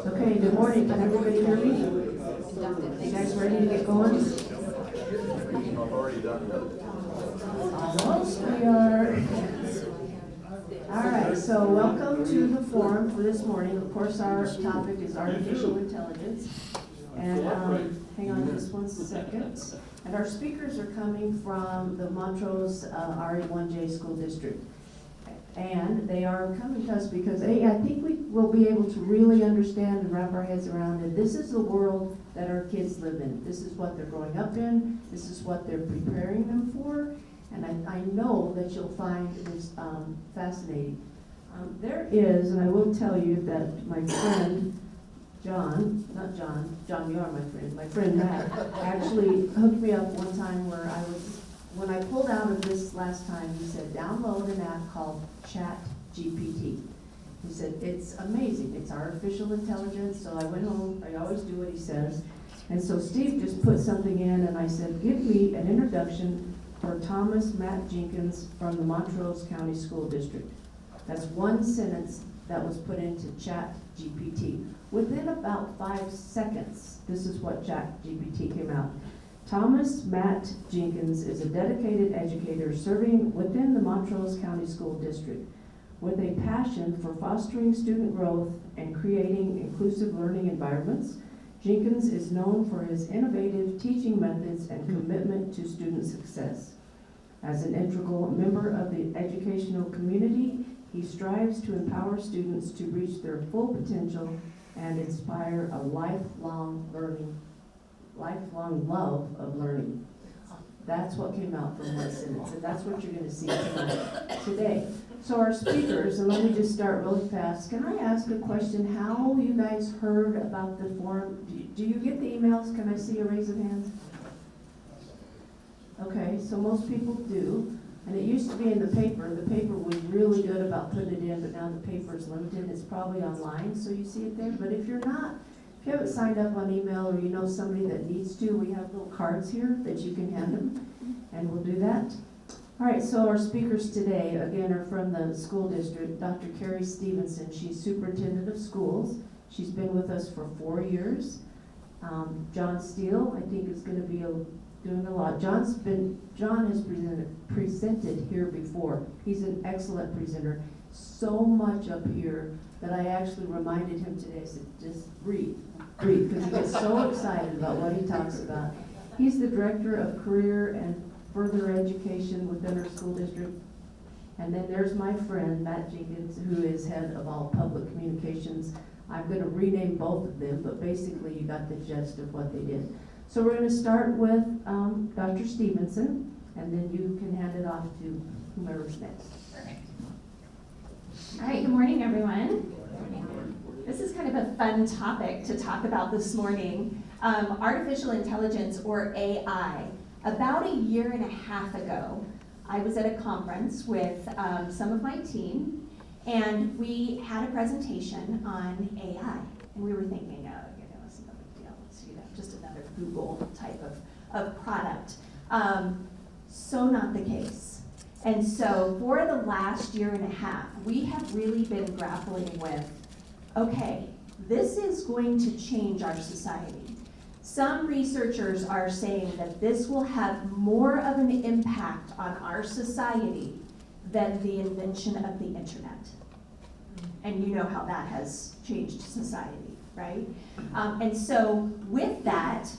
Okay, good morning. Can everybody hear me? You guys ready to get going? Almost. We are. All right, so welcome to the forum for this morning. Of course, our topic is artificial intelligence. And hang on just 1 second. And our speakers are coming from the Montrose RE1J School District. And they are coming to us because I think we will be able to really understand and wrap our heads around it. This is the world that our kids live in. This is what they're growing up in. This is what they're preparing them for. And I know that you'll find this fascinating. There is, and I will tell you that my friend, John, you are my friend Matt, actually hooked me up one time where when I pulled out of this last time, he said, download an app called ChatGPT. He said, it's amazing. It's artificial intelligence. So I went home. I always do what he says. And so Steve just put something in, and I said, give me an introduction for Thomas Matt Jenkins from the Montrose County School District. That's one sentence that was put into ChatGPT. Within about 5 seconds, this is what ChatGPT came out. Thomas Matt Jenkins is a dedicated educator serving within the Montrose County School District with a passion for fostering student growth and creating inclusive learning environments. Jenkins is known for his innovative teaching methods and commitment to student success. As an integral member of the educational community, he strives to empower students to reach their full potential and inspire a lifelong love of learning. That's what came out from one sentence, and that's what you're going to see today. So our speakers, and let me just start really fast. Can I ask a question? How you guys heard about the forum? Do you get the emails? Can I see a raise of hands? Okay, so most people do. And it used to be in the paper. The paper was really good about putting it in, but now the paper is limited. It's probably online, so you see it there. But if you're not, if you haven't signed up on email or you know somebody that needs to, we have little cards here that you can hand them, and we'll do that. All right, so our speakers today, again, are from the school district. Dr. Carrie Stevenson, she's superintendent of schools. She's been with us for 4 years. John Steele, I think, is going to be doing a lot. John has presented here before. He's an excellent presenter. So much up here that I actually reminded him today. I said, just breathe, because he gets so excited about what he talks about. He's the director of career and further education within our school district. And then there's my friend, Matt Jenkins, who is head of all public communications. I'm going to rename both of them, but basically you got the gist of what they did. So we're going to start with Dr. Stevenson, and then you can hand it off to whomever's next. Perfect. All right, good morning, everyone. This is kind of a fun topic to talk about this morning. Artificial intelligence, or AI. About 1.5 years ago, I was at a conference with some of my team, and we had a presentation on AI. And we were thinking, it's no big deal. It's just another Google type of product. So not the case. And so for the last 1.5 years, we have really been grappling with, okay, this is going to change our society. Some researchers are saying that this will have more of an impact on our society than the invention of the internet. And you know how that has changed society, right? And so with that,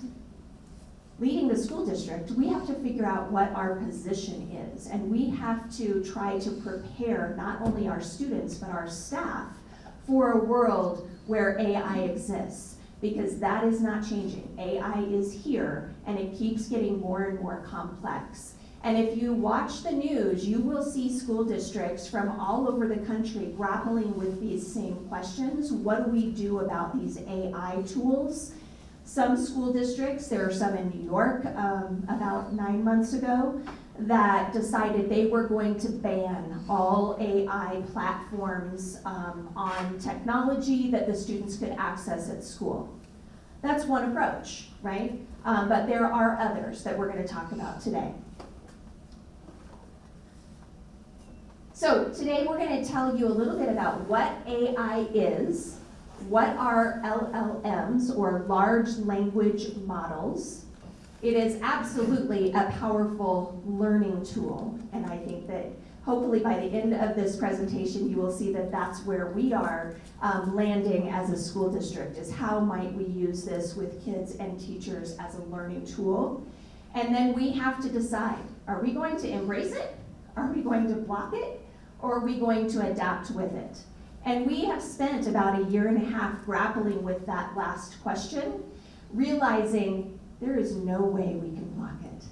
leading the school district, we have to figure out what our position is. And we have to try to prepare not only our students, but our staff for a world where AI exists. Because that is not changing. AI is here, and it keeps getting more and more complex. And if you watch the news, you will see school districts from all over the country grappling with these same questions. What do we do about these AI tools? Some school districts, there are some in New York about 9 months ago, that decided they were going to ban all AI platforms on technology that the students could access at school. That's one approach, right? But there are others that we're going to talk about today. So today we're going to tell you a little bit about what AI is, What are LLMs, or large language models? It is absolutely a powerful learning tool, and I think that hopefully by the end of this presentation you will see that that's where we are landing as a school district, is how might we use this with kids and teachers as a learning tool. And then we have to decide, are we going to embrace it? Are we going to block it? Or are we going to adapt with it? And we have spent about 1.5 years grappling with that last question, realizing there is no way we can block it.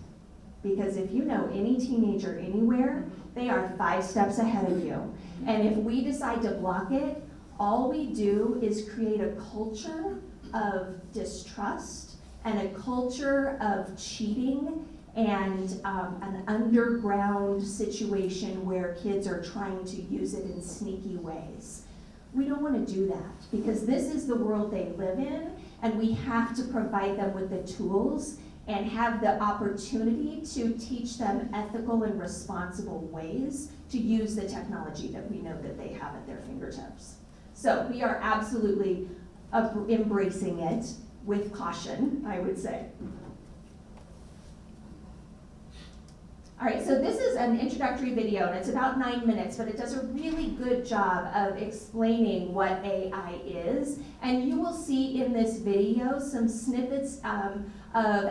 Because if you know any teenager anywhere, they are 5 steps ahead of you. And if we decide to block it, all we do is create a culture of distrust and a culture of cheating and an underground situation where kids are trying to use it in sneaky ways. We don't want to do that, because this is the world they live in, and we have to provide them with the tools and have the opportunity to teach them ethical and responsible ways to use the technology that we know that they have at their fingertips. So we are absolutely embracing it with caution, I would say. All right, so this is an introductory video, and it's about 9 minutes, but it does a really good job of explaining what AI is. And you will see in this video some snippets of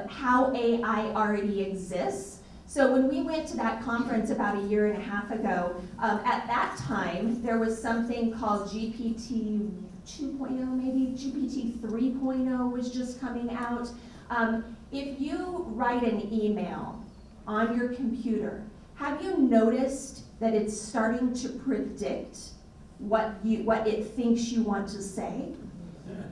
how AI already exists. So when we went to that conference about 1.5 years ago, at that time, there was something called GPT 2.0, maybe GPT 3.0 was just coming out. If you write an email on your computer, have you noticed that it's starting to predict what it thinks you want to say?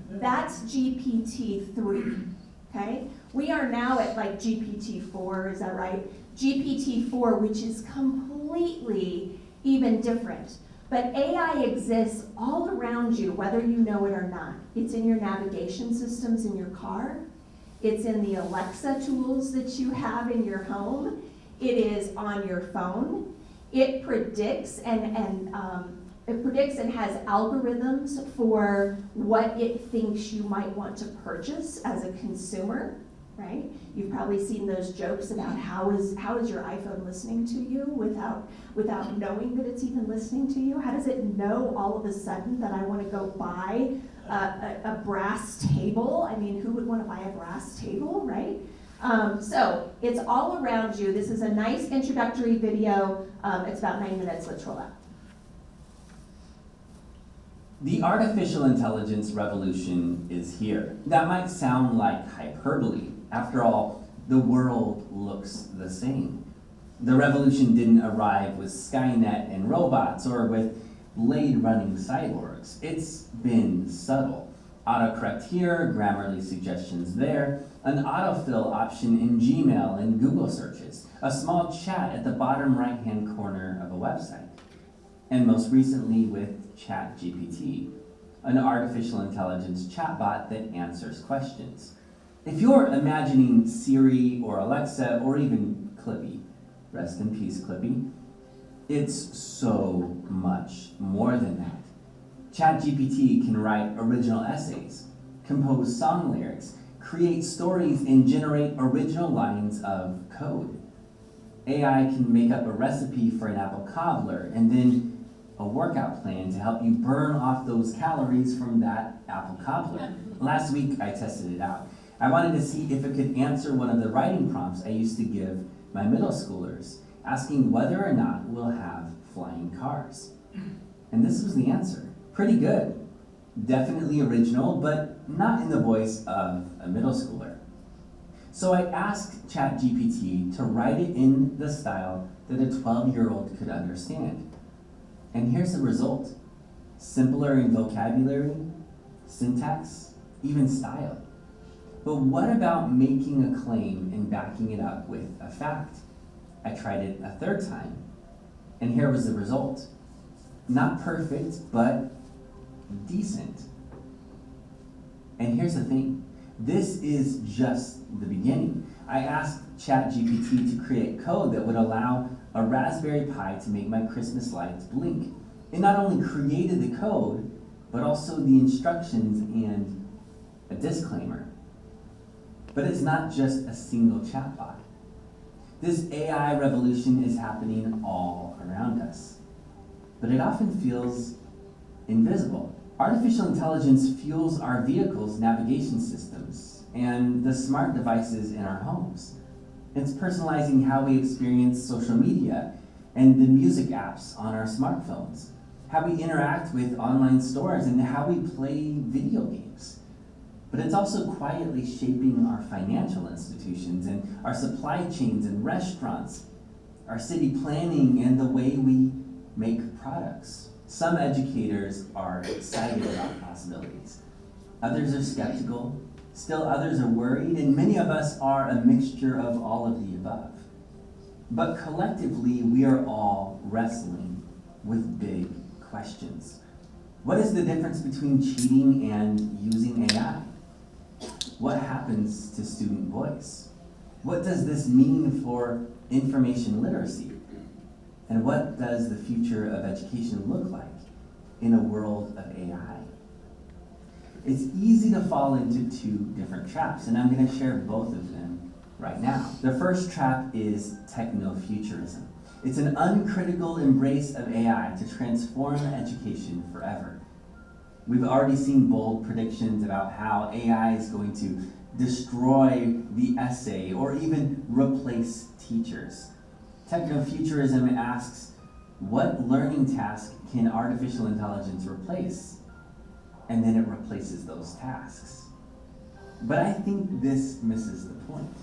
That's GPT-3, okay? We are now at like GPT-4, is that right? GPT-4, which is completely even different. But AI exists all around you, whether you know it or not. It's in your navigation systems in your car. It's in the Alexa tools that you have in your home. It is on your phone. It predicts and has algorithms for what it thinks you might want to purchase as a consumer, right? You've probably seen those jokes about how is your iPhone listening to you without knowing that it's even listening to you? How does it know all of a sudden that I want to go buy a brass table? I mean, who would want to buy a brass table, right? So it's all around you. This is a nice introductory video. It's about 9 minutes. Let's roll out. The artificial intelligence revolution is here. That might sound like hyperbole. After all, the world looks the same. The revolution didn't arrive with Skynet and robots or with blade-running cyborgs. It's been subtle. Autocorrect here, Grammarly suggestions there, an autofill option in Gmail and Google searches, a small chat at the bottom right-hand corner of a website, and most recently with ChatGPT, an artificial intelligence chatbot that answers questions. If you're imagining Siri or Alexa or even Clippy, rest in peace Clippy, it's so much more than that. ChatGPT can write original essays, compose song lyrics, create stories, and generate original lines of code. AI can make up a recipe for an apple cobbler and then a workout plan to help you burn off those calories from that apple cobbler. Last week I tested it out. I wanted to see if it could answer one of the writing prompts I used to give my middle schoolers, asking whether or not we'll have flying cars. And this was the answer. Pretty good. Definitely original, but not in the voice of a middle schooler. So I asked ChatGPT to write it in the style that a 12-year-old could understand. And here's the result. Simpler in vocabulary, syntax, even style. But what about making a claim and backing it up with a fact? I tried it a third time, and here was the result. Not perfect, but decent. And here's the thing. This is just the beginning. I asked ChatGPT to create code that would allow a Raspberry Pi to make my Christmas lights blink. It not only created the code, but also the instructions and a disclaimer. But it's not just a single chatbot. This AI revolution is happening all around us, but it often feels invisible. Artificial intelligence fuels our vehicles' navigation systems and the smart devices in our homes. It's personalizing how we experience social media and the music apps on our smartphones, how we interact with online stores, and how we play video games. But it's also quietly shaping our financial institutions and our supply chains and restaurants, our city planning, and the way we make products. Some educators are excited about possibilities. Others are skeptical. Still others are worried, and many of us are a mixture of all of the above. But collectively, we are all wrestling with big questions. What is the difference between cheating and using AI? What happens to student voice? What does this mean for information literacy? And what does the future of education look like in a world of AI? It's easy to fall into two different traps, and I'm going to share both of them right now. The first trap is techno-futurism. It's an uncritical embrace of AI to transform education forever. We've already seen bold predictions about how AI is going to destroy the essay or even replace teachers. Techno-futurism asks, what learning task can artificial intelligence replace? And then it replaces those tasks. But I think this misses the point.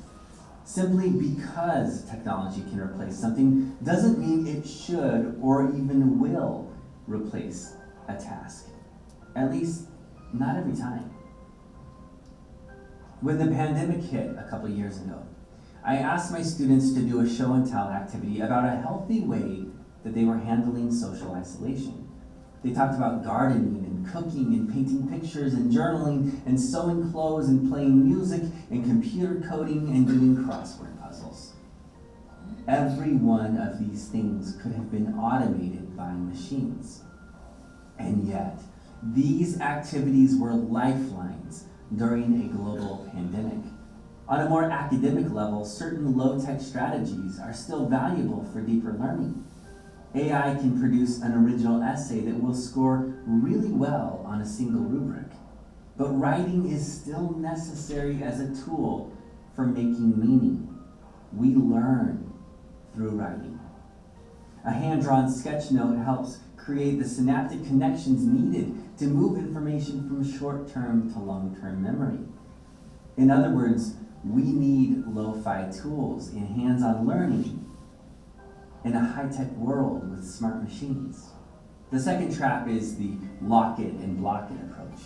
Simply because technology can replace something doesn't mean it should or even will replace a task. At least, not every time. When the pandemic hit a couple years ago, I asked my students to do a show and tell activity about a healthy way that they were handling social isolation. They talked about gardening and cooking and painting pictures and journaling and sewing clothes and playing music and computer coding and doing crossword puzzles. Every one of these things could have been automated by machines. And yet, these activities were lifelines during a global pandemic. On a more academic level, certain low-tech strategies are still valuable for deeper learning. AI can produce an original essay that will score really well on a single rubric. But writing is still necessary as a tool for making meaning. We learn through writing. A hand-drawn sketch note helps create the synaptic connections needed to move information from short-term to long-term memory. In other words, we need lo-fi tools in hands-on learning in a high-tech world with smart machines. The second trap is the lock it and block it approach.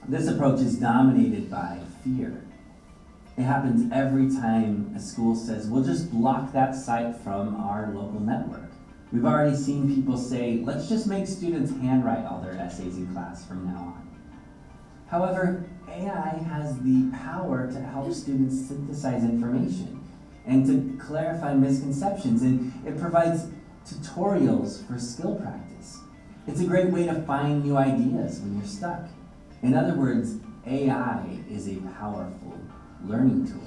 This approach is dominated by fear. It happens every time a school says, we'll just block that site from our local network. We've already seen people say, let's just make students handwrite all their essays in class from now on. However, AI has the power to help students synthesize information and to clarify misconceptions, and it provides tutorials for skill practice. It's a great way to find new ideas when you're stuck. In other words, AI is a powerful learning tool.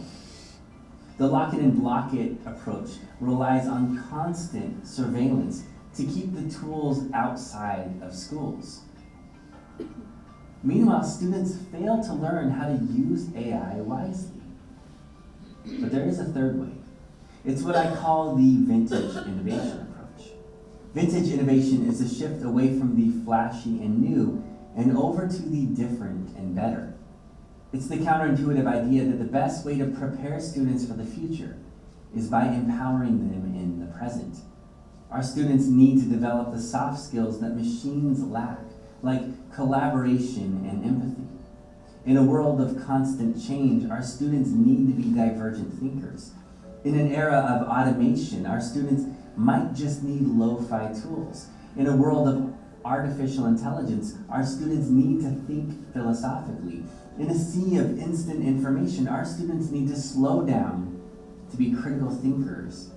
The lock it and block it approach relies on constant surveillance to keep the tools outside of schools. Meanwhile, students fail to learn how to use AI wisely. But there is a third way. It's what I call the vintage innovation approach. Vintage innovation is a shift away from the flashy and new and over to the different and better. It's the counterintuitive idea that the best way to prepare students for the future is by empowering them in the present. Our students need to develop the soft skills that machines lack, like collaboration and empathy. In a world of constant change, our students need to be divergent thinkers. In an era of automation, our students might just need lo-fi tools. In a world of artificial intelligence, our students need to think philosophically. In a sea of instant information, our students need to slow down to be critical thinkers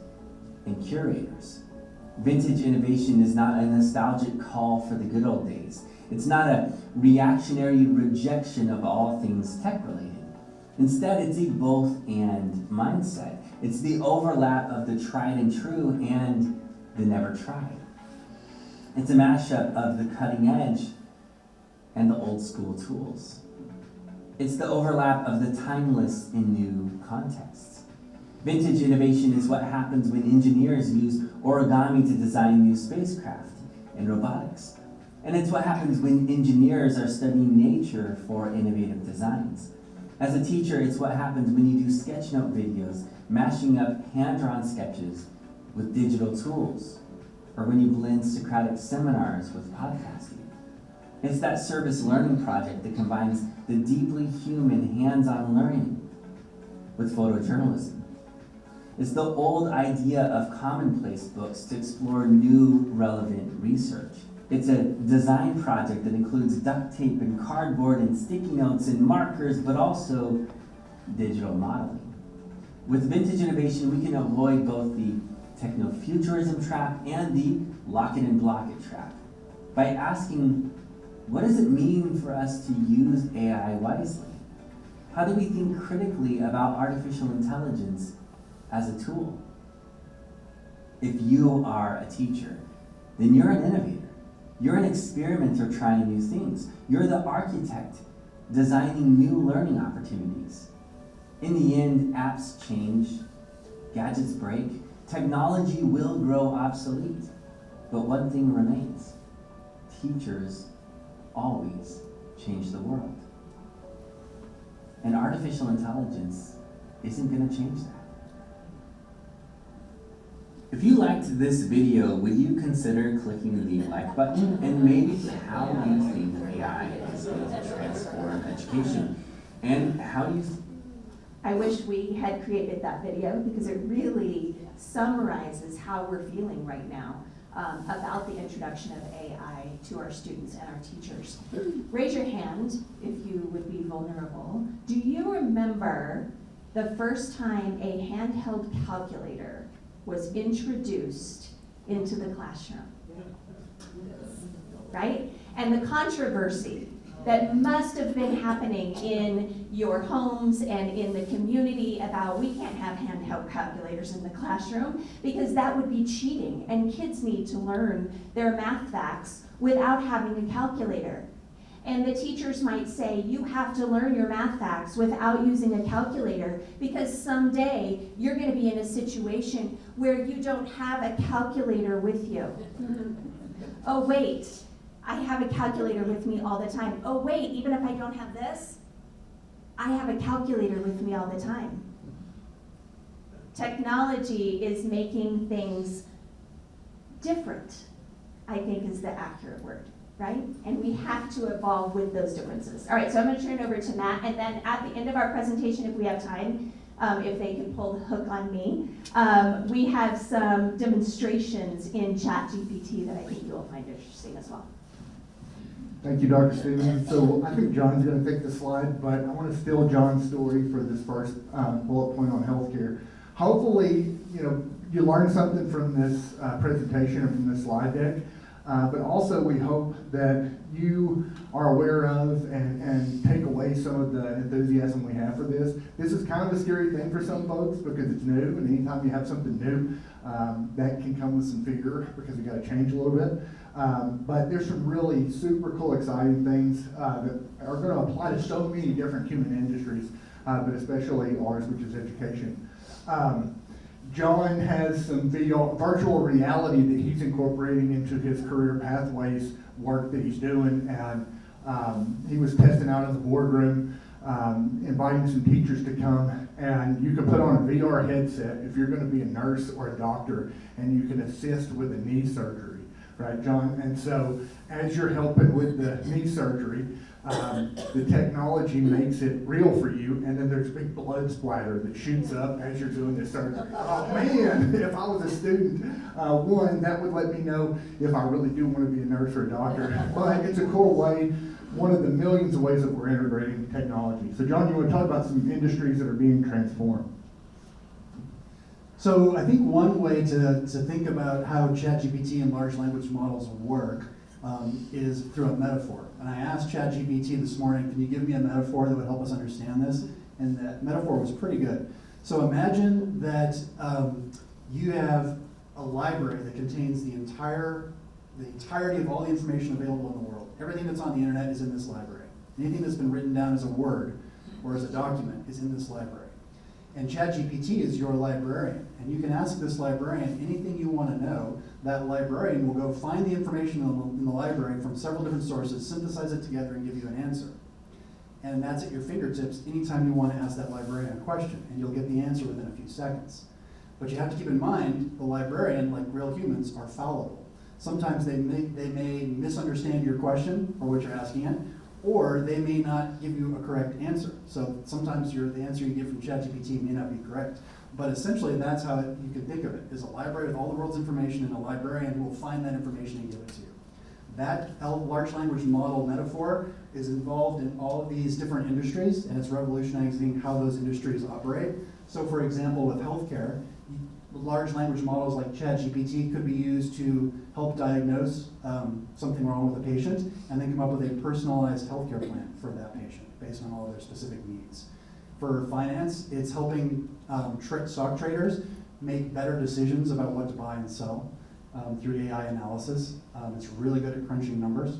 and curators. Vintage innovation is not a nostalgic call for the good old days. It's not a reactionary rejection of all things tech-related. Instead, it's a both-and mindset. It's the overlap of the tried and true and the never tried. It's a mashup of the cutting edge and the old school tools. It's the overlap of the timeless in new contexts. Vintage innovation is what happens when engineers use origami to design new spacecraft and robotics. And it's what happens when engineers are studying nature for innovative designs. As a teacher, it's what happens when you do sketchnote videos, mashing up hand-drawn sketches with digital tools, or when you blend Socratic seminars with podcasting. It's that service learning project that combines the deeply human hands-on learning with photojournalism. It's the old idea of commonplace books to explore new relevant research. It's a design project that includes duct tape and cardboard and sticky notes and markers, but also digital modeling. With vintage innovation, we can avoid both the techno-futurism trap and the lock it and block it trap by asking, what does it mean for us to use AI wisely? How do we think critically about artificial intelligence as a tool? If you are a teacher, then you're an innovator. You're an experimenter trying new things. You're the architect designing new learning opportunities. In the end, apps change, gadgets break, technology will grow obsolete. But one thing remains: teachers always change the world. And artificial intelligence isn't going to change that. If you liked this video, would you consider clicking the like button? And maybe how do you think AI is going to transform education? And how do you I wish we had created that video because it really summarizes how we're feeling right now about the introduction of AI to our students and our teachers. Raise your hand if you would be vulnerable. Do you remember the first time a handheld calculator was introduced into the classroom? Right? And the controversy that must have been happening in your homes and in the community about we can't have handheld calculators in the classroom because that would be cheating, and kids need to learn their math facts without having a calculator. And the teachers might say, you have to learn your math facts without using a calculator because someday you're going to be in a situation where you don't have a calculator with you. Oh, wait, I have a calculator with me all the time. Oh, wait, even if I don't have this, I have a calculator with me all the time. Technology is making things different, I think is the accurate word. Right? And we have to evolve with those differences. All right, so I'm going to turn it over to Matt, and then at the end of our presentation, if we have time, if they can pull the hook on me, we have some demonstrations in ChatGPT that I think you'll find interesting as well. Thank you, Dr. Stevens. So I think John's going to take the slide, but I want to steal John's story for this first bullet point on healthcare. Hopefully, you learned something from this presentation and from this slide deck. But also we hope that you are aware of and take away some of the enthusiasm we have for this. This is kind of a scary thing for some folks because it's new, and anytime you have something new, that can come with some fear because you got to change a little bit. But there's some really super cool, exciting things that are going to apply to so many different human industries, but especially ours, which is education. John has some virtual reality that he's incorporating into his career pathways work that he's doing, and he was testing out in the boardroom, inviting some teachers to come, and you can put on a VR headset if you're going to be a nurse or a doctor, and you can assist with a knee surgery, right, John? And so as you're helping with the knee surgery, the technology makes it real for you, and then there's a big blood splatter that shoots up as you're doing this surgery. Oh man, if I was a student, one, that would let me know if I really do want to be a nurse or a doctor. But it's a cool way, one of the millions of ways that we're integrating technology. So John, you want to talk about some industries that are being transformed? So I think one way to think about how ChatGPT and large language models work is through a metaphor. And I asked ChatGPT this morning, can you give me a metaphor that would help us understand this? And that metaphor was pretty good. So imagine that you have a library that contains the entirety of all the information available in the world. Everything that's on the internet is in this library. Anything that's been written down as a word or as a document is in this library. And ChatGPT is your librarian. And you can ask this librarian anything you want to know. That librarian will go find the information in the library from several different sources, synthesize it together, and give you an answer. And that's at your fingertips anytime you want to ask that librarian a question, and you'll get the answer within a few seconds. But you have to keep in mind, the librarian, like real humans, are fallible. Sometimes they may misunderstand your question or what you're asking it, or they may not give you a correct answer. So sometimes the answer you get from ChatGPT may not be correct. But essentially, that's how you can think of it, is a library with all the world's information and a librarian who will find that information and give it to you. That large language model metaphor is involved in all of these different industries, and it's revolutionizing how those industries operate. So for example, with healthcare, large language models like ChatGPT could be used to help diagnose something wrong with a patient and then come up with a personalized healthcare plan for that patient based on all of their specific needs. For finance, it's helping stock traders make better decisions about what to buy and sell through AI analysis. It's really good at crunching numbers.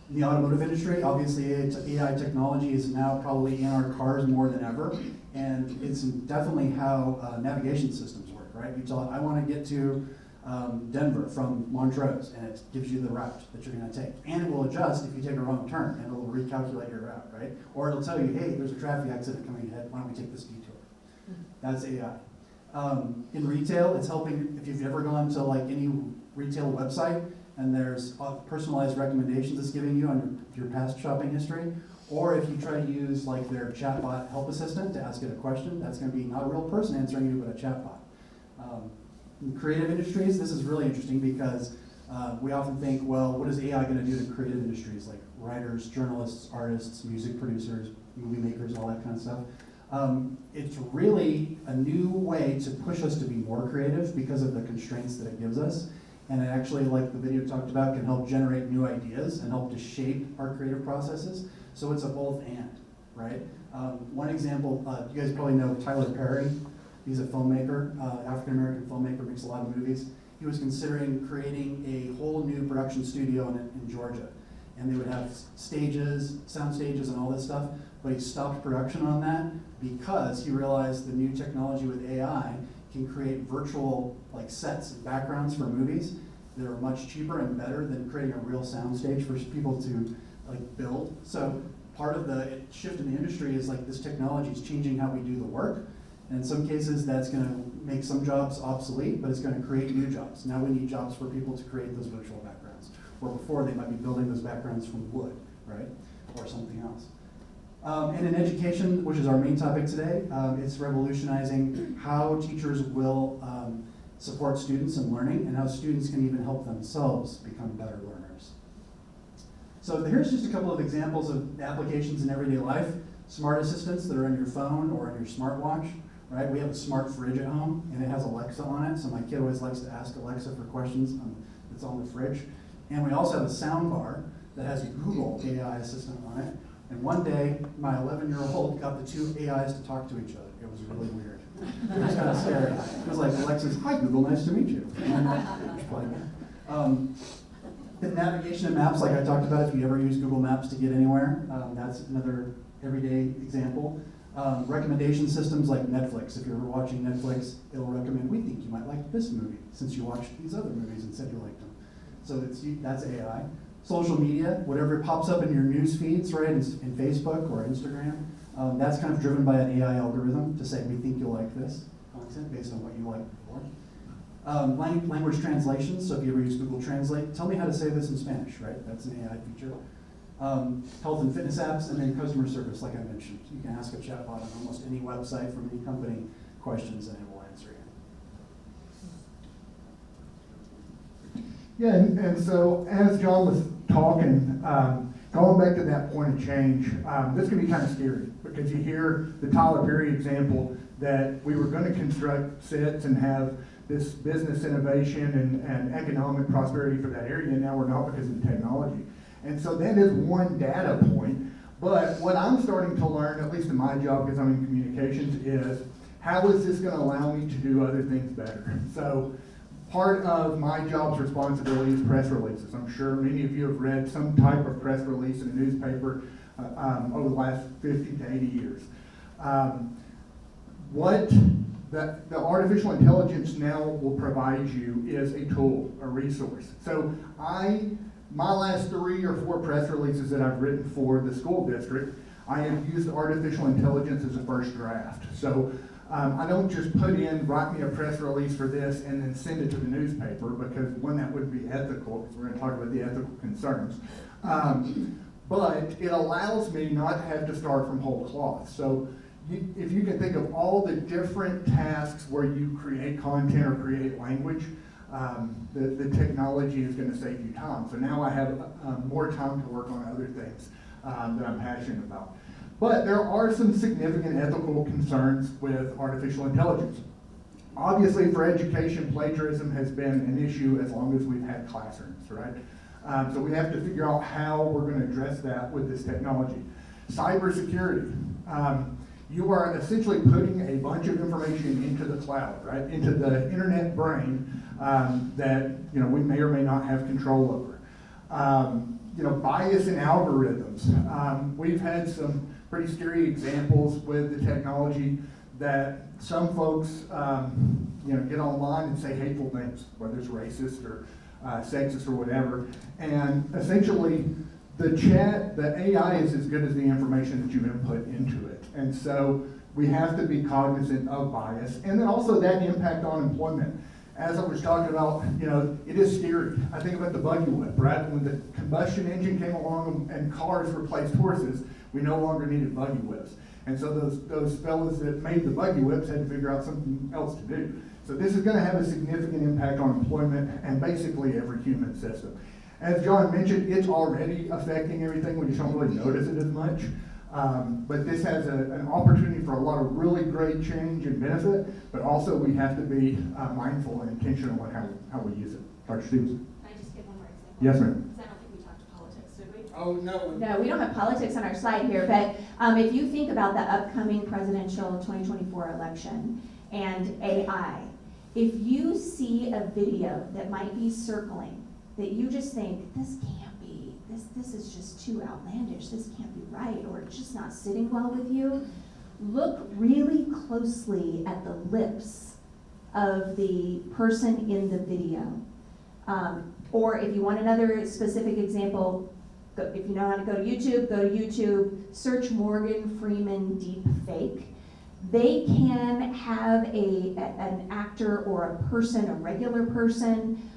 In the automotive industry, obviously AI technology is now probably in our cars more than ever, and it's definitely how navigation systems work, right? You tell it, I want to get to Denver from Montrose, and it gives you the route that you're going to take. And it will adjust if you take a wrong turn, and it'll recalculate your route, right? Or it'll tell you, hey, there's a traffic accident coming ahead, why don't we take this detour? That's AI. In retail, it's helping, if you've ever gone to like any retail website, and there's personalized recommendations it's giving you on your past shopping history, or if you try to use like their chatbot help assistant to ask it a question, that's going to be not a real person answering you, but a chatbot. In creative industries, this is really interesting because we often think, well, what is AI going to do to creative industries like writers, journalists, artists, music producers, movie makers, all that kind of stuff. It's really a new way to push us to be more creative because of the constraints that it gives us. And it actually, like the video talked about, can help generate new ideas and help to shape our creative processes. So it's a both and, right? One example, you guys probably know Tyler Perry. He's a filmmaker, African-American filmmaker, makes a lot of movies. He was considering creating a whole new production studio in Georgia. And they would have stages, sound stages, and all this stuff. But he stopped production on that because he realized the new technology with AI can create virtual like sets and backgrounds for movies that are much cheaper and better than creating a real sound stage for people to like build. So part of the shift in the industry is like this technology is changing how we do the work. And in some cases that's going to make some jobs obsolete, but it's going to create new jobs. Now we need jobs for people to create those virtual backgrounds. Where before they might be building those backgrounds from wood, right? Or something else. And in education, which is our main topic today, it's revolutionizing how teachers will support students in learning and how students can even help themselves become better learners. So here's just a couple of examples of applications in everyday life. Smart assistants that are on your phone or on your smartwatch, right? We have a smart fridge at home and it has Alexa on it, so my kid always likes to ask Alexa for questions that's on the fridge. And we also have a sound bar that has a Google AI assistant on it. And one day, my 11-year-old got the two AIs to talk to each other. It was really weird. It was kind of scary. It was like, Alexa's, hi Google, nice to meet you. The navigation and maps, like I talked about, if you ever use Google Maps to get anywhere, that's another everyday example. Recommendation systems like Netflix. If you're ever watching Netflix, it'll recommend, we think you might like this movie, since you watched these other movies and said you liked them. So that's AI. Social media, whatever pops up in your news feeds, right, in Facebook or Instagram, that's kind of driven by an AI algorithm to say, we think you'll like this content based on what you liked before. Language translations, so if you ever use Google Translate, tell me how to say this in Spanish, right? That's an AI feature. Health and fitness apps, and then customer service, like I mentioned. You can ask a chatbot on almost any website from any company questions and it will answer you. Yeah, and so as John was talking, going back to that point of change, this can be kind of scary because you hear the Tyler Perry example that we were going to construct sets and have this business innovation and economic prosperity for that area, and now we're not because of the technology. And so that is one data point. But what I'm starting to learn, at least in my job because I'm in communications, is how is this going to allow me to do other things better? So part of my job's responsibility is press releases. I'm sure many of you have read some type of press release in a newspaper over the last 50 to 80 years. What the artificial intelligence now will provide you is a tool, a resource. So my last 3 or 4 press releases that I've written for the school district, I have used artificial intelligence as a first draft. So I don't just write me a press release for this and then send it to the newspaper, because one, that wouldn't be ethical, because we're going to talk about the ethical concerns. But it allows me not to have to start from whole cloth. So if you can think of all the different tasks where you create content or create language, the technology is going to save you time. So now I have more time to work on other things that I'm passionate about. But there are some significant ethical concerns with artificial intelligence. Obviously, for education, plagiarism has been an issue as long as we've had classrooms, right? So we have to figure out how we're going to address that with this technology. Cybersecurity. You are essentially putting a bunch of information into the cloud, right? Into the internet brain that we may or may not have control over. Bias in algorithms. We've had some pretty scary examples with the technology that some folks get online and say hateful things, whether it's racist or sexist or whatever. And essentially, the AI is as good as the information that you input into it. And so we have to be cognizant of bias. And then also that impact on employment. As I was talking about, it is scary. I think about the buggy whip, right? When the combustion engine came along and cars replaced horses, we no longer needed buggy whips. And so those fellas that made the buggy whips had to figure out something else to do. So this is going to have a significant impact on employment and basically every human system. As John mentioned, it's already affecting everything. We just don't really notice it as much. But this has an opportunity for a lot of really great change and benefit, but also we have to be mindful and intentional on how we use it. Dr. Stevenson? Can I just give one more example? Yes, ma'am. Because I don't think we talked politics, did we? Oh, no. No, we don't have politics on our slide here, but if you think about the upcoming presidential 2024 election and AI, if you see a video that might be circling, that you just think, this can't be, this is just too outlandish, this can't be right, or it's just not sitting well with you, look really closely at the lips of the person in the video. Or if you want another specific example, if you know how to go to YouTube, search Morgan Freeman deep fake. They can have an actor or a person, a regular person,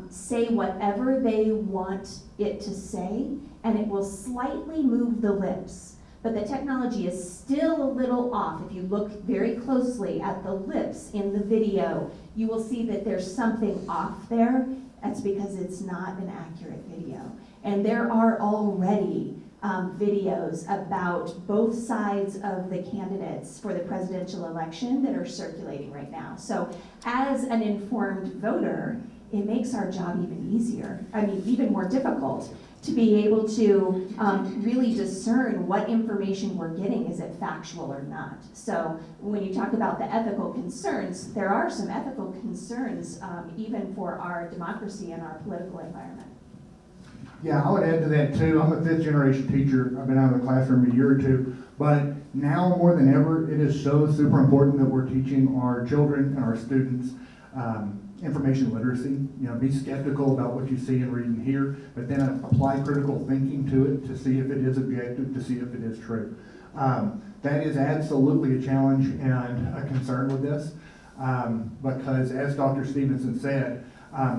say whatever they want it to say, and it will slightly move the lips. But the technology is still a little off. If you look very closely at the lips in the video, you will see that there's something off there. That's because it's not an accurate video. And there are already videos about both sides of the candidates for the presidential election that are circulating right now. So as an informed voter, it makes our job even easier, even more difficult, to be able to really discern what information we're getting. Is it factual or not? So when you talk about the ethical concerns, there are some ethical concerns even for our democracy and our political environment. Yeah, I would add to that too. I'm a 5th generation teacher. I've been out of the classroom a year or two, but now more than ever, it is so super important that we're teaching our children and our students information literacy. Be skeptical about what you see and read and hear, but then apply critical thinking to it to see if it is objective, to see if it is true. That is absolutely a challenge and a concern with this, because as Dr. Stevenson said,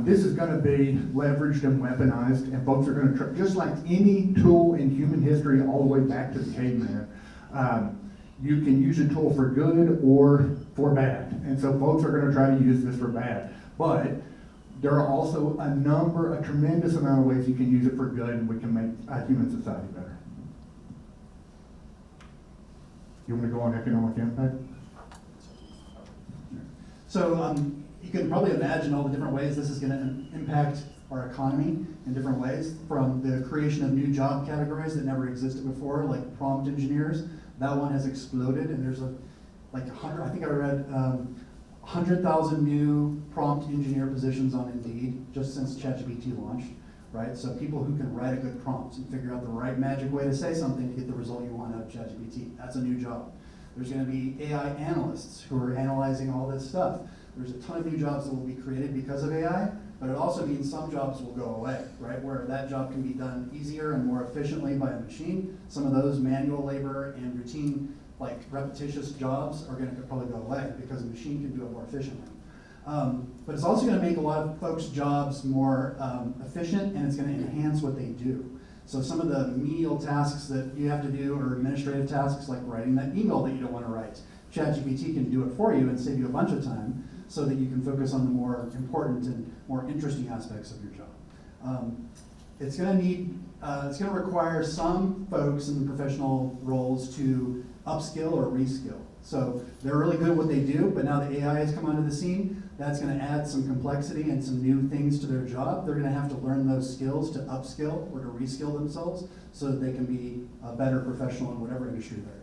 this is going to be leveraged and weaponized, and folks are going to try, just like any tool in human history all the way back to the caveman. You can use a tool for good or for bad, and so folks are going to try to use this for bad. But there are also a tremendous amount of ways you can use it for good, and we can make a human society better. You want to go on economic impact? So you can probably imagine all the different ways this is going to impact our economy in different ways, from the creation of new job categories that never existed before, like prompt engineers. That one has exploded, and there's I think I read 100,000 new prompt engineer positions on Indeed just since ChatGPT launched, right? So people who can write a good prompt and figure out the right magic way to say something to get the result you want out of ChatGPT. That's a new job. There's going to be AI analysts who are analyzing all this stuff. There's a ton of new jobs that will be created because of AI, but it also means some jobs will go away, right? Where that job can be done easier and more efficiently by a machine. Some of those manual labor and routine, like repetitious jobs, are going to probably go away because a machine can do it more efficiently. But it's also going to make a lot of folks' jobs more efficient, and it's going to enhance what they do. So some of the menial tasks that you have to do, or administrative tasks like writing that email that you don't want to write, ChatGPT can do it for you and save you a bunch of time so that you can focus on the more important and more interesting aspects of your job. It's going to require some folks in the professional roles to upskill or reskill. So they're really good at what they do, but now the AI has come onto the scene. That's going to add some complexity and some new things to their job. They're going to have to learn those skills to upskill or to reskill themselves so that they can be a better professional in whatever industry they're in.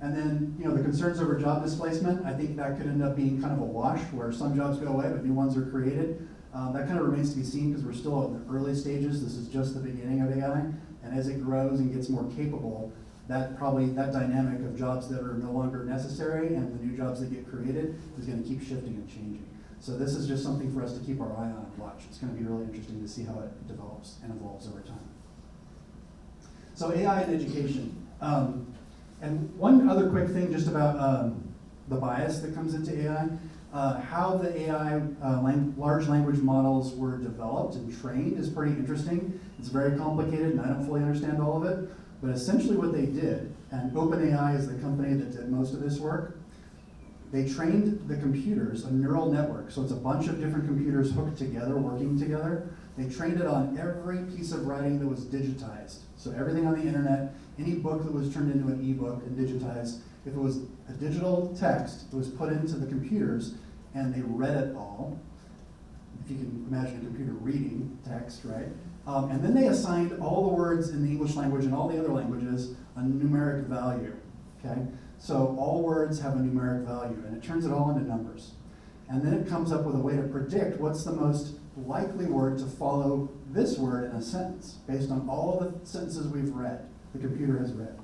And then, the concerns over job displacement, I think that could end up being kind of a wash, where some jobs go away, but new ones are created. That kind of remains to be seen because we're still in the early stages. This is just the beginning of AI. And as it grows and gets more capable, that dynamic of jobs that are no longer necessary and the new jobs that get created is going to keep shifting and changing. So this is just something for us to keep our eye on and watch. It's going to be really interesting to see how it develops and evolves over time. So AI in education. And one other quick thing just about the bias that comes into AI. How the AI large language models were developed and trained is pretty interesting. It's very complicated and I don't fully understand all of it. But essentially what they did, and OpenAI is the company that did most of this work, they trained the computers, a neural network. So it's a bunch of different computers hooked together, working together. They trained it on every piece of writing that was digitized. So everything on the internet, any book that was turned into an ebook and digitized, if it was a digital text, it was put into the computers and they read it all. If you can imagine a computer reading text, right? And then they assigned all the words in the English language and all the other languages a numeric value, okay? So all words have a numeric value, and it turns it all into numbers. And then it comes up with a way to predict what's the most likely word to follow this word in a sentence, based on all the sentences we've read, the computer has read.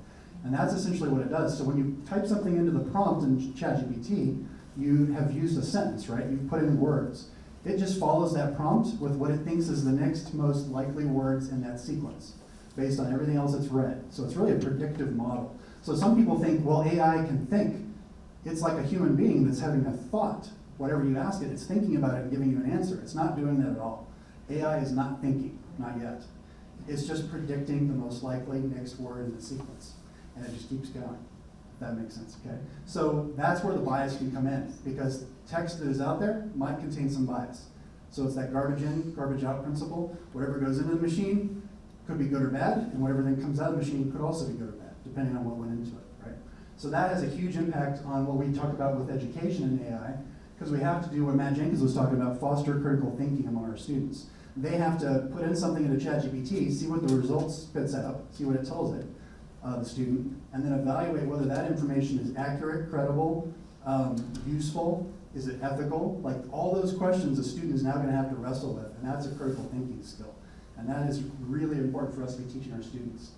And that's essentially what it does. So when you type something into the prompt in ChatGPT, you have used a sentence, right? You've put in words. It just follows that prompt with what it thinks is the next most likely words in that sequence, based on everything else it's read. So it's really a predictive model. So some people think, well, AI can think. It's like a human being that's having a thought. Whatever you ask it, it's thinking about it and giving you an answer. It's not doing that at all. AI is not thinking, not yet. It's just predicting the most likely next word in the sequence. And it just keeps going. That makes sense, okay? So that's where the bias can come in, because text that is out there might contain some bias. So it's that garbage in, garbage out principle. Whatever goes into the machine could be good or bad, and whatever then comes out of the machine could also be good or bad, depending on what went into it, right? So that has a huge impact on what we talk about with education in AI, because we have to do what Matt Jenkins was talking about, foster critical thinking among our students. They have to put in something into ChatGPT, see what the results spits out, see what it tells it, the student, and then evaluate whether that information is accurate, credible, useful, is it ethical? Like all those questions a student is now going to have to wrestle with, and that's a critical thinking skill. And that is really important for us to be teaching our students.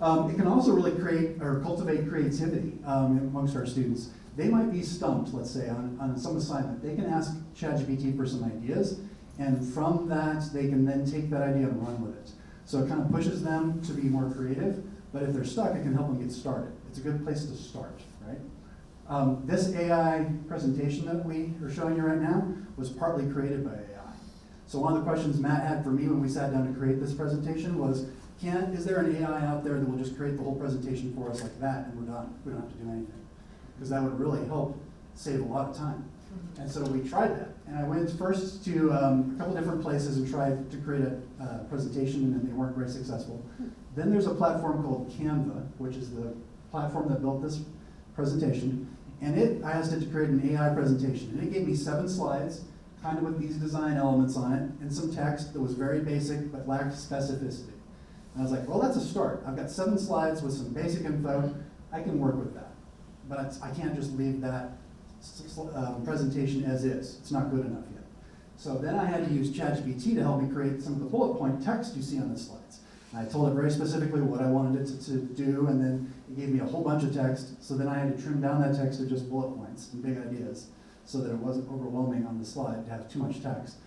It can also really create or cultivate creativity amongst our students. They might be stumped, let's say, on some assignment. They can ask ChatGPT for some ideas, and from that, they can then take that idea and run with it. So it kind of pushes them to be more creative, but if they're stuck, it can help them get started. It's a good place to start, right? This AI presentation that we are showing you right now was partly created by AI. So one of the questions Matt had for me when we sat down to create this presentation was, is there an AI out there that will just create the whole presentation for us like that and we're done? We don't have to do anything. Because that would really help save a lot of time. And so we tried that. And I went first to a couple different places and tried to create a presentation, and they weren't very successful. Then there's a platform called Canva, which is the platform that built this presentation. And I asked it to create an AI presentation. And it gave me 7 slides kind of with these design elements on it, and some text that was very basic but lacked specificity. And I was like, well, that's a start. I've got 7 slides with some basic info. I can work with that. But I can't just leave that presentation as is. It's not good enough yet. So then I had to use ChatGPT to help me create some of the bullet point text you see on the slides. I told it very specifically what I wanted it to do, and then it gave me a whole bunch of text. So then I had to trim down that text to just bullet points and big ideas so that it wasn't overwhelming on the slide to have too much text.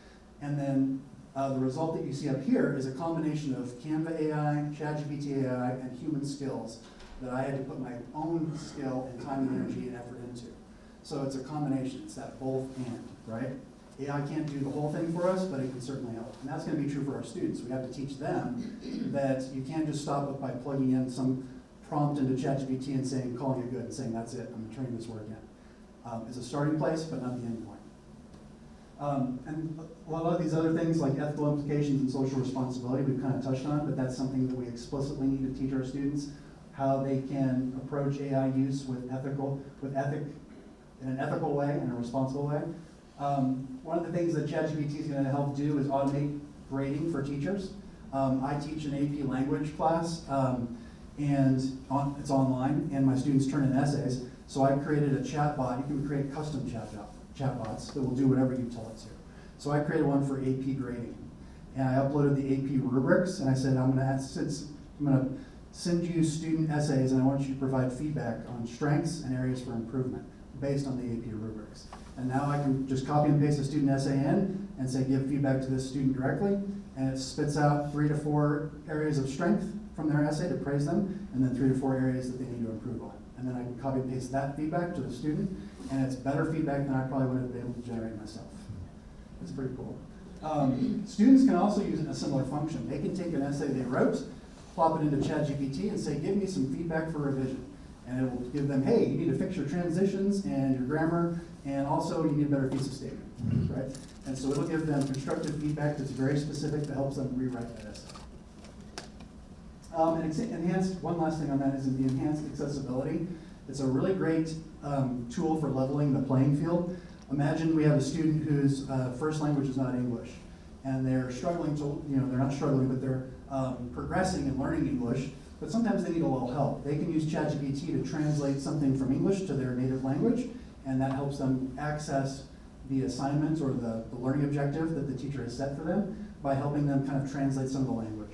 And then the result that you see up here is a combination of Canva AI, ChatGPT AI, and human skills that I had to put my own skill and time and energy and effort into. So it's a combination. It's that both and, right? AI can't do the whole thing for us, but it can certainly help. And that's going to be true for our students. We have to teach them that you can't just stop it by plugging in some prompt into ChatGPT and saying, calling it good, and saying, that's it, I'm turning this work in. It's a starting place, but not the end point. And a lot of these other things like ethical implications and social responsibility we've kind of touched on, but that's something that we explicitly need to teach our students, how they can approach AI use with ethic in an ethical way and a responsible way. One of the things that ChatGPT is going to help do is automate grading for teachers. I teach an AP language class, and it's online, and my students turn in essays. So I created a chatbot. You can create custom chatbots that will do whatever you tell it to. So I created one for AP grading, and I uploaded the AP rubrics, and I said, I'm going to send you student essays, and I want you to provide feedback on strengths and areas for improvement based on the AP rubrics. And now I can just copy and paste a student essay in and say, give feedback to this student directly, and it spits out 3 to 4 areas of strength from their essay to praise them, and then 3 to 4 areas that they need to improve on. And then I can copy and paste that feedback to the student, and it's better feedback than I probably would have been able to generate myself. It's pretty cool. Students can also use it in a similar function. They can take an essay they wrote, plop it into ChatGPT, and say, give me some feedback for revision. And it will give them, hey, you need to fix your transitions and your grammar, and also you need a better thesis statement, right? And so it'll give them constructive feedback that's very specific that helps them rewrite that essay. One last thing on that is in the enhanced accessibility. It's a really great tool for leveling the playing field. Imagine we have a student whose first language is not English, and they're struggling to, they're not struggling, but they're progressing and learning English, but sometimes they need a little help. They can use ChatGPT to translate something from English to their native language, and that helps them access the assignment or the learning objective that the teacher has set for them by helping them kind of translate some of the language.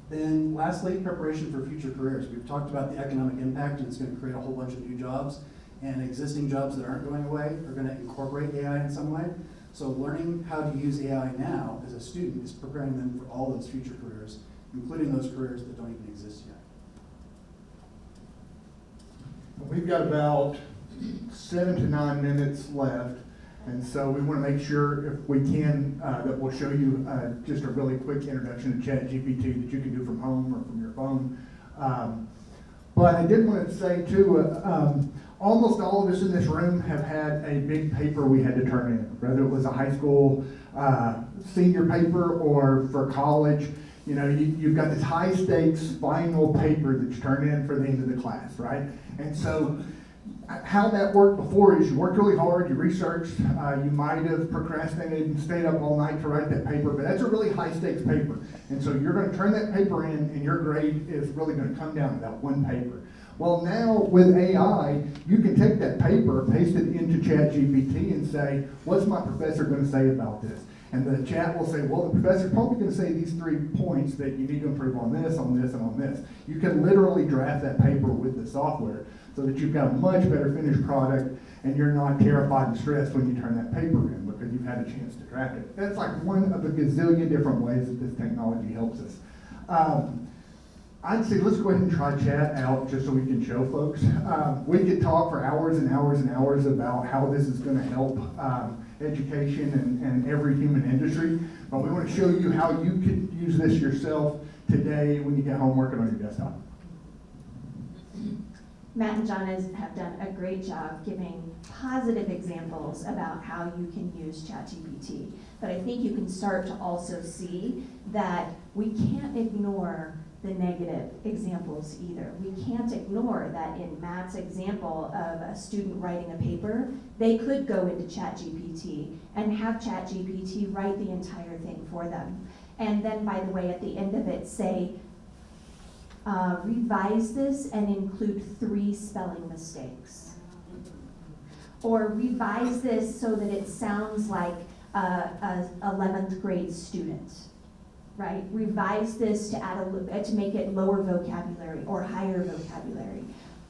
Then lastly, preparation for future careers. We've talked about the economic impact, and it's going to create a whole bunch of new jobs, and existing jobs that aren't going away are going to incorporate AI in some way. So learning how to use AI now as a student is preparing them for all those future careers, including those careers that don't even exist yet. We've got about 7 to 9 minutes left, and so we want to make sure, if we can, that we'll show you just a really quick introduction to ChatGPT that you can do from home or from your phone. But I did want to say too, almost all of us in this room have had a big paper we had to turn in, whether it was a high school senior paper or for college. You've got this high stakes final paper that you turn in for the end of the class, right? And so how that worked before is you worked really hard, you researched, you might have procrastinated and stayed up all night to write that paper, but that's a really high stakes paper. And so you're going to turn that paper in, and your grade is really going to come down to that one paper. Well, now with AI, you can take that paper, paste it into ChatGPT, and say, what's my professor going to say about this? And the chat will say, well, the professor's probably going to say these 3 points that you need to improve on this, and on this. You can literally draft that paper with the software so that you've got a much better finished product, and you're not terrified and stressed when you turn that paper in because you've had a chance to draft it. That's like one of the gazillion different ways that this technology helps us. I'd say let's go ahead and try chat out just so we can show folks. We could talk for hours and hours and hours about how this is going to help education and every human industry, but we want to show you how you could use this yourself today when you get home working on your desktop. Matt and John have done a great job giving positive examples about how you can use ChatGPT. But I think you can start to also see that we can't ignore the negative examples either. We can't ignore that in Matt's example of a student writing a paper, they could go into ChatGPT and have ChatGPT write the entire thing for them. And then, by the way, at the end of it, say, revise this and include 3 spelling mistakes. Or revise this so that it sounds like a 11th grade student, right? Revise this to make it lower vocabulary or higher vocabulary.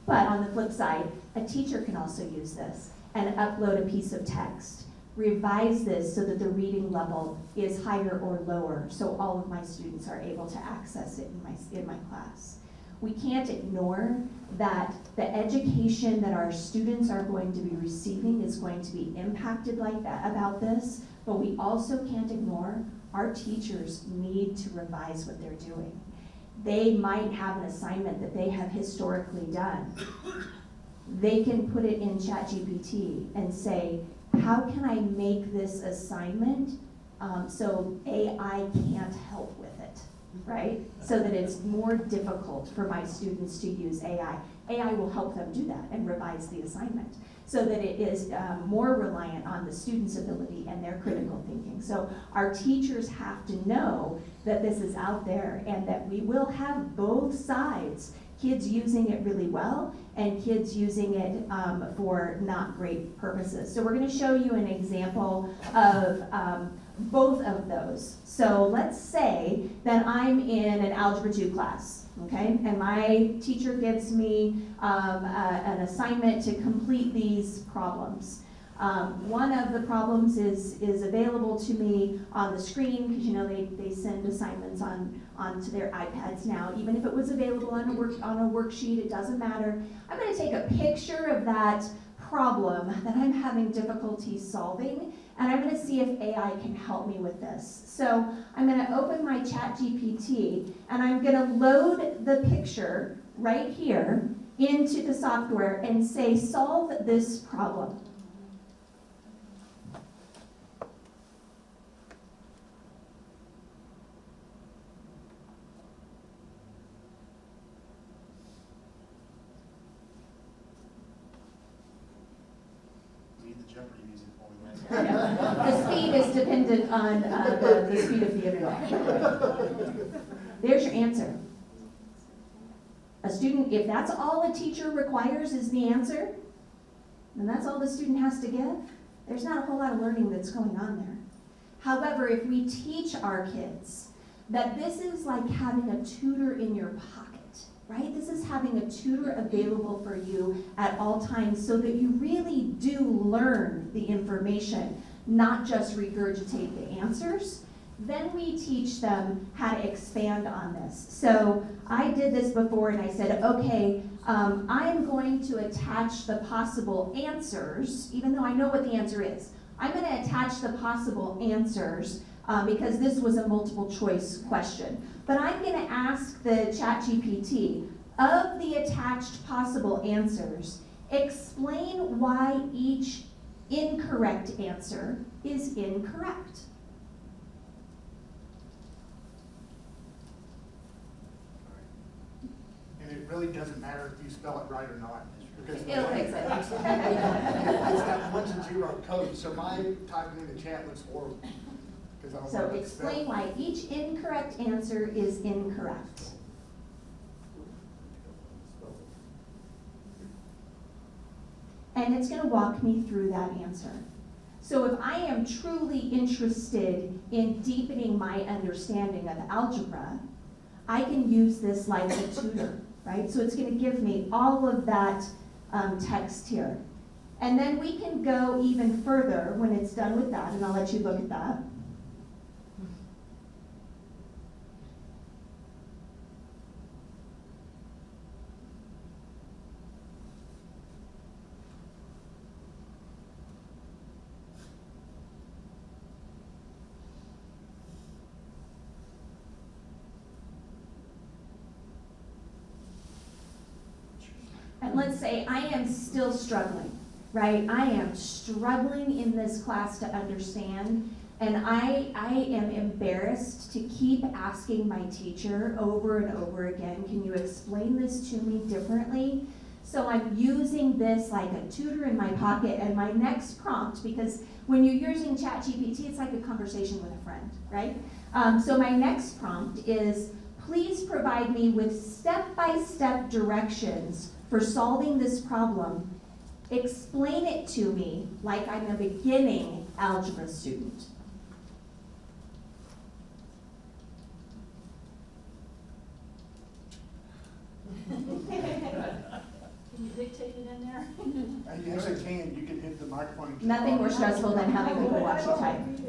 But on the flip side, a teacher can also use this and upload a piece of text. Revise this so that the reading level is higher or lower, so all of my students are able to access it in my class. We can't ignore that the education that our students are going to be receiving is going to be impacted like that about this, but we also can't ignore our teachers need to revise what they're doing. They might have an assignment that they have historically done. They can put it in ChatGPT and say, how can I make this assignment so AI can't help with it, right? So that it's more difficult for my students to use AI. AI will help them do that and revise the assignment so that it is more reliant on the student's ability and their critical thinking. So our teachers have to know that this is out there and that we will have both sides, kids using it really well and kids using it for not great purposes. So we're going to show you an example of both of those. So let's say that I'm in an Algebra 2 class, okay? And my teacher gives me an assignment to complete these problems. One of the problems is available to me on the screen because you know they send assignments onto their iPads now. Even if it was available on a worksheet, it doesn't matter. I'm going to take a picture of that problem that I'm having difficulty solving, and I'm going to see if AI can help me with this. So I'm going to open my ChatGPT, and I'm going to load the picture right here into the software and say, solve this problem. Jeopardy music for me. The speed is dependent on the speed of the internet. There's your answer. A student, if that's all a teacher requires is the answer, then that's all the student has to give. There's not a whole lot of learning that's going on there. However, if we teach our kids that this is like having a tutor in your pocket, right? This is having a tutor available for you at all times so that you really do learn the information, not just regurgitate the answers. Then we teach them how to expand on this. So I did this before and I said, okay, I'm going to attach the possible answers, even though I know what the answer is. I'm going to attach the possible answers because this was a multiple choice question. But I'm going to ask the ChatGPT, of the attached possible answers, explain why each incorrect answer is incorrect. And it really doesn't matter if you spell it right or not. Because It'll fix it. it's got 1 and 0 code, so my typing in the chat looks horrible. I don't So know how to explain spell. why each incorrect answer is incorrect. And it's going to walk me through that answer. So if I am truly interested in deepening my understanding of algebra, I can use this like a tutor, right? So it's going to give me all of that text here. And then we can go even further when it's done with that, and I'll let you look at that. And let's say I am still struggling, right? I am struggling in this class to understand And I am embarrassed to keep asking my teacher over and over again, can you explain this to me differently? So I'm using this like a tutor in my pocket, and my next prompt, because when you're using ChatGPT, it's like a conversation with a friend, right? So my next prompt is, please provide me with step-by-step directions for solving this problem. Explain it to me like I'm a beginning algebra student. Can you dictate it in there? And you actually can, you can hit the microphone. and keep Nothing on. more stressful than having people watch you type. And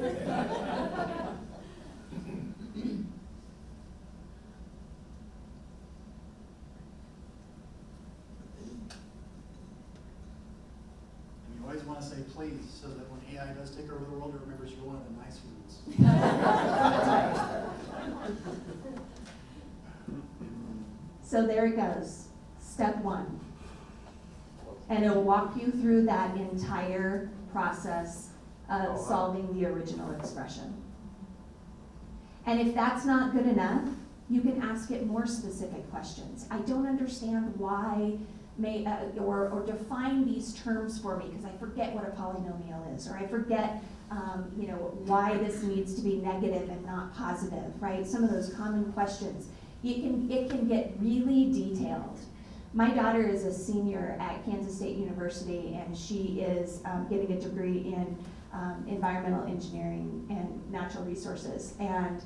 you always want to say please, so that when AI does take over the world, it remembers you're one of the nice ones. So there it goes, step one. And it'll walk you through that entire process of solving the original expression. And if that's not good enough, you can ask it more specific questions. I don't understand why, or define these terms for me, because I forget what a polynomial is, or I forget why this needs to be negative and not positive, right? Some of those common questions. It can get really detailed. My daughter is a senior at Kansas State University, and she is getting a degree in environmental engineering and natural resources. And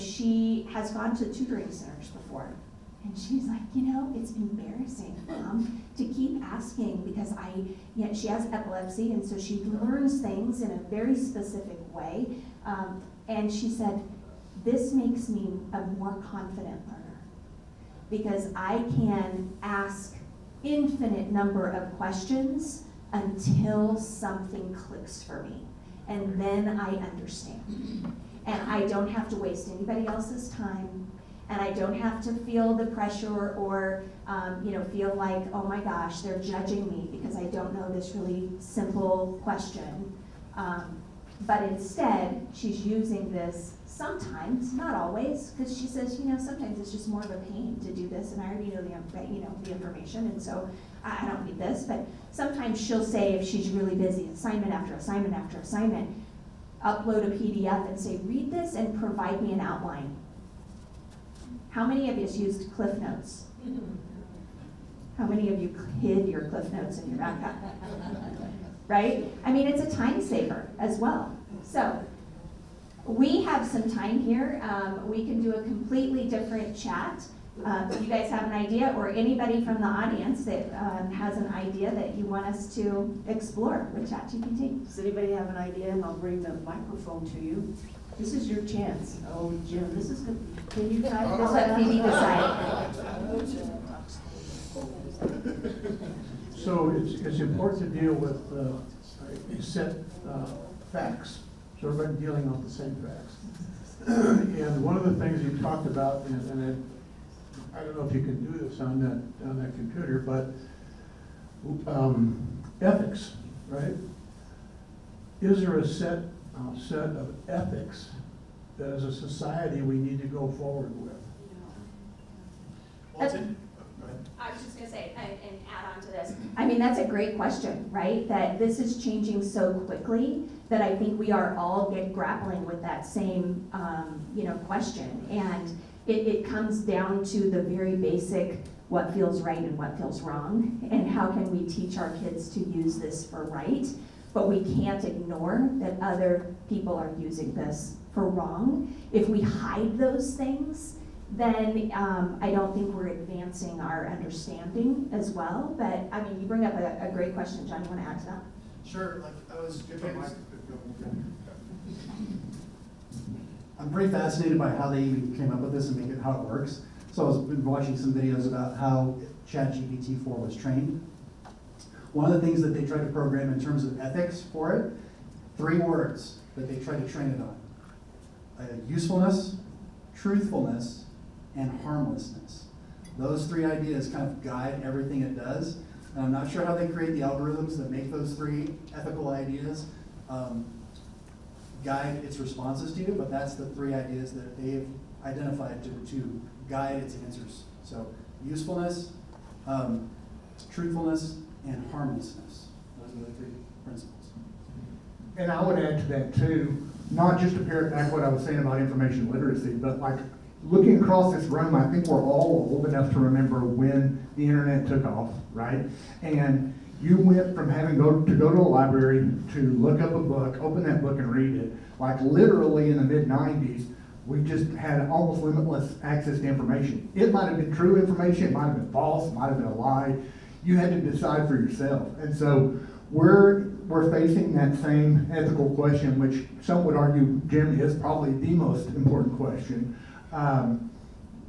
she has gone to tutoring centers before. And she's like, it's embarrassing, Mom, to keep asking, because she has epilepsy, and so she learns things in a very specific way. And she said, this makes me a more confident learner, because I can ask infinite number of questions until something clicks for me, and then I understand. And I don't have to waste anybody else's time, and I don't have to feel the pressure or feel like, oh my gosh, they're judging me because I don't know this really simple question. But instead, she's using this sometimes, not always, because she says, sometimes it's just more of a pain to do this, and I already know the information, and so I don't need this. But sometimes she'll say, if she's really busy, assignment after assignment after assignment, upload a PDF and say, read this and provide me an outline. How many of you used Cliff Notes? How many of you hid your Cliff Notes in your backpack? Right? I mean, it's a time saver as well. So we have some time here. We can do a completely different chat. If you guys have an idea, or anybody from the audience that has an idea that you want us to explore with ChatGPT. Does anybody have an idea? And I'll bring the microphone to you. This is your chance. Oh, Jim, this is good. Can you type this? Just let Phoebe decide. So it's important to deal with set facts, so everybody dealing off the same facts. And one of the things you talked about, and I don't know if you can do this on that computer, but ethics, right? Is there a set of ethics that as a society we need to go forward with? I was just going to say, and add on to this, I mean, that's a great question, right? That this is changing so quickly that I think we are all grappling with that same, question. And it comes down to the very basic, what feels right and what feels wrong, and how can we teach our kids to use this for right, but we can't ignore that other people are using this for wrong. If we hide those things, then I don't think we're advancing our understanding as well. But I mean, you bring up a great question, John. You want to add to that? Sure, I'm pretty fascinated by how they even came up with this and how it works. So I was been watching some videos about how ChatGPT 4 was trained. One of the things that they tried to program in terms of ethics for it, 3 words that they tried to train it on: usefulness, truthfulness, and harmlessness. Those 3 ideas kind of guide everything it does. And I'm not sure how they create the algorithms that make those 3 ethical ideas. guide its responses to you, but that's the 3 ideas that they've identified to guide its answers. So usefulness, truthfulness, and harmlessness. Those are the 3 principles. And I would add to that too, not just to parrot back what I was saying about information literacy, but like looking across this room, I think we're all old enough to remember when the internet took off, right? And you went from having to go to a library to look up a book, open that book and read it. Like literally in the mid-90s, we just had almost limitless access to information. It might have been true information, it might have been false, it might have been a lie. You had to decide for yourself. And so we're facing that same ethical question, which some would argue, Jim, is probably the most important question.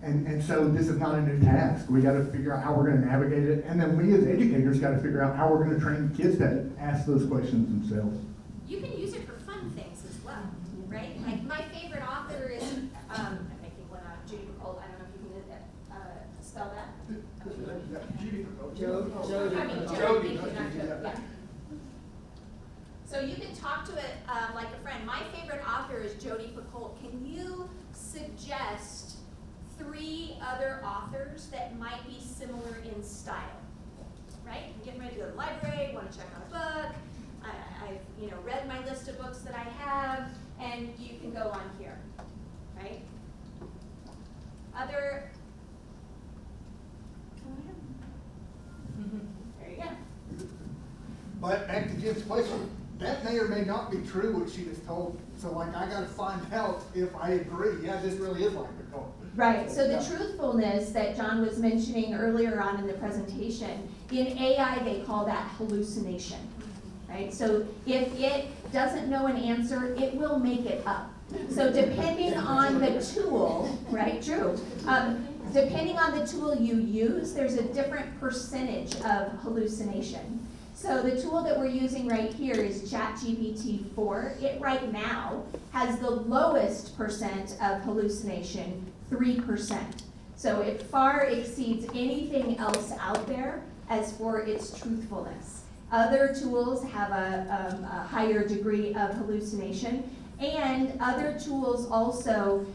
And so this is not a new task. We got to figure out how we're going to navigate it. And then we as educators got to figure out how we're going to train kids to ask those questions themselves. You can use it for fun things as well, right? Like my favorite author is, I'm making one out, Judy Picoult. I don't know if you can spell that. Jody. I mean, Jody, thank you, not Jody, yeah. So you can talk to it like a friend. My favorite author is Jody Picoult. Can you suggest 3 other authors that might be similar in style? Right? I'm getting ready to go to the library, want to check out a book. I've read my list of books that I have, and you can go on here, right? Other. There you go. But back to Jim's question, that may or may not be true what she just told. So like I gotta find out if I agree. Yeah, this really is like the code. Right, so the truthfulness that John was mentioning earlier on in the presentation, in AI they call that hallucination, right? So if it doesn't know an answer, it will make it up. So depending on the tool, right, true. Depending on the tool you use, there's a different percentage of hallucination. So the tool that we're using right here is ChatGPT 4. It right now has the lowest percent of hallucination, 3%. So it far exceeds anything else out there as for its truthfulness. Other tools have a higher degree of hallucination, and other tools also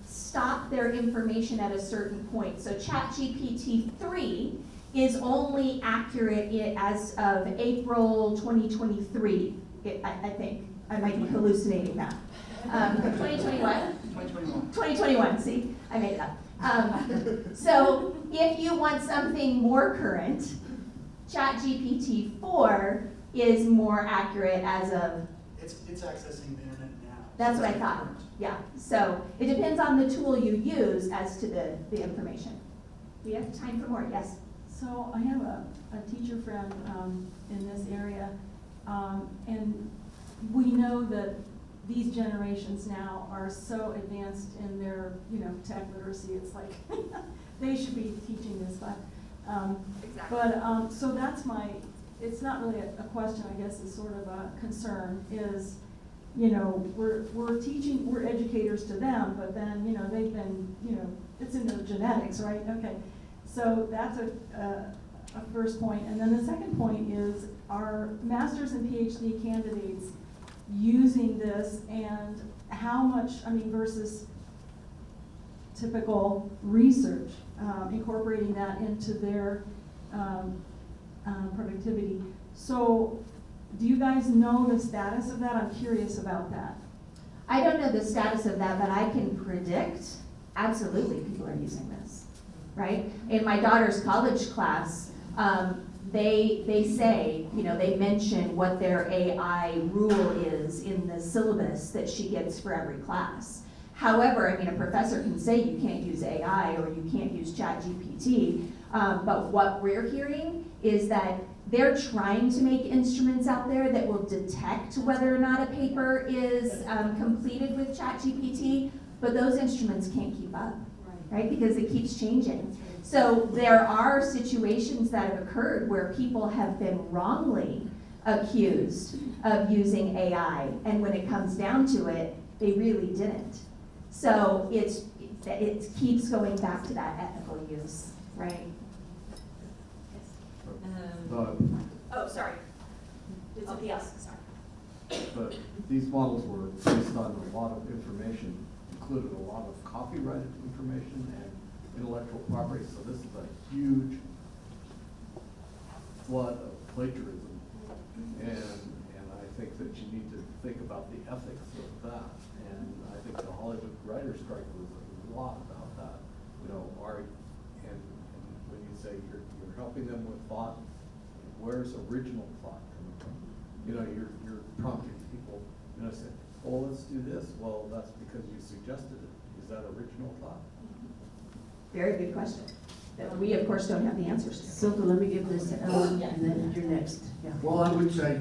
stop their information at a certain point. So ChatGPT 3 is only accurate as of April 2023, I think. I might be hallucinating that. 2021? 2021, see, I made it up. So if you want something more current, ChatGPT 4 is more accurate as of... It's accessing the internet now. That's what I thought, yeah. So it depends on the tool you use as to the information. Do you have time for more? Yes? So I have a teacher friend in this area, and we know that these generations now are so advanced in their, tech literacy. It's like they should be teaching this, but Exactly. so that's it's not really a question, I guess, it's sort of a concern is, we're teaching, we're educators to them, but then, they've been, it's in their genetics, right? Okay. So that's a first point. And then the second point is our master's and PhD candidates using this and how much, versus typical research, incorporating that into their productivity. So do you guys know the status of that? I'm curious about that. I don't know the status of that, but I can predict, absolutely people are using this, right? In my daughter's college class, they say, they mention what their AI rule is in the syllabus that she gets for every class. However, a professor can say you can't use AI or you can't use ChatGPT, but what we're hearing is that they're trying to make instruments out there that will detect whether or not a paper is completed with ChatGPT, but those instruments can't keep up, right? Because it keeps changing. So there are situations that have occurred where people have been wrongly accused of using AI, and when it comes down to it, they really didn't. So it keeps going back to that ethical use, right? Oh, sorry. Did somebody else? Sorry. but these models were based on a lot of information, included a lot of copyrighted information and intellectual property, so this is a huge flood of plagiarism. And I think that you need to think about the ethics of that. And I think the Hollywood writers' strike was a lot about that. You know, art, and when you say you're helping them with thought, where's original thought coming from? You know, you're prompting people, you know, say, oh, let's do this. Well, that's because you suggested it. Is that original thought? Very good question, that we, of course, don't have the answers to. Silka, let me give this to Ellen, and then you're next. Yeah. Well, I would say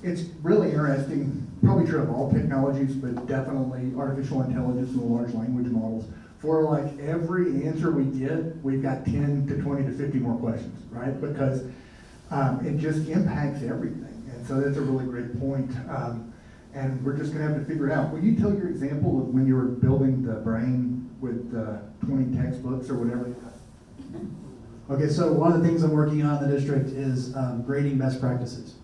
it's really interesting, probably true of all technologies, but definitely artificial intelligence and the large language models. For like every answer we get, we've got 10 to 20 to 50 more questions, right? Because it just impacts everything. And so that's a really great point. And we're just gonna have to figure it out. Will you tell your example of when you were building the brain with 20 textbooks or whatever? Okay, so one of the things I'm working on in the district is grading best practices.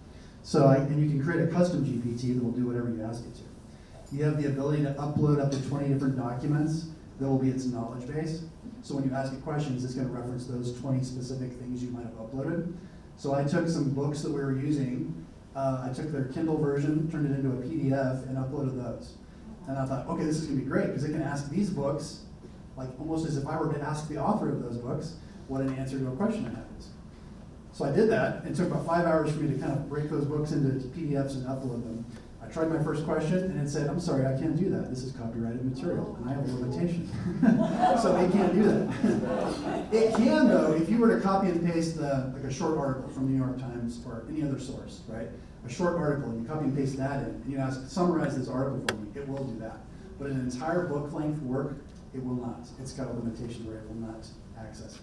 So, and you can create a custom GPT that will do whatever you ask it to. You have the ability to upload up to 20 different documents that will be its knowledge base. So when you ask it questions, it's going to reference those 20 specific things you might have uploaded. So I took some books that we were using, I took their Kindle version, turned it into a PDF, and uploaded those. And I thought, okay, this is going to be great, because it can ask these books, like almost as if I were to ask the author of those books what an answer to a question I have is. So I did that. It took about 5 hours for me to kind of break those books into PDFs and upload them. I tried my first question, and it said, I'm sorry, I can't do that. This is copyrighted material, and I have a limitation. So it can't do that. It can, though, if you were to copy and paste like a short article from the New York Times or any other source, right? A short article, and you copy and paste that in, and you ask, summarize this article for me, it will do that. But an entire book length work, it will not. It's got a limitation where it will not access it.